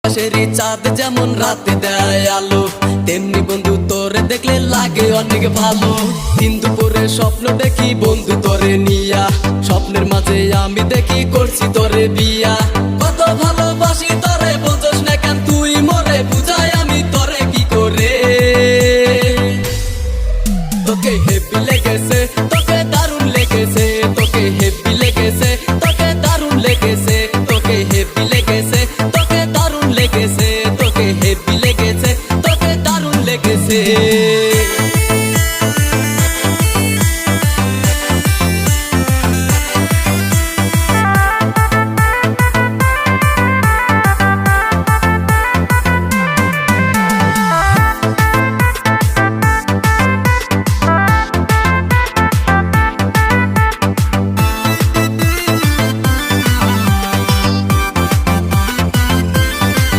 আকাশেরই চাঁদ যেমন রাতে দেয় আলো, তেমনি বন্ধু তোরে দেখলে লাগে অনেক ভালো। দিন দুপুরে স্বপ্ন দেখি বন্ধু তোরে নিয়া, স্বপ্নের মাঝে আমি দেখি করছি তোরে বিয়া। কত ভালোবাসি তোর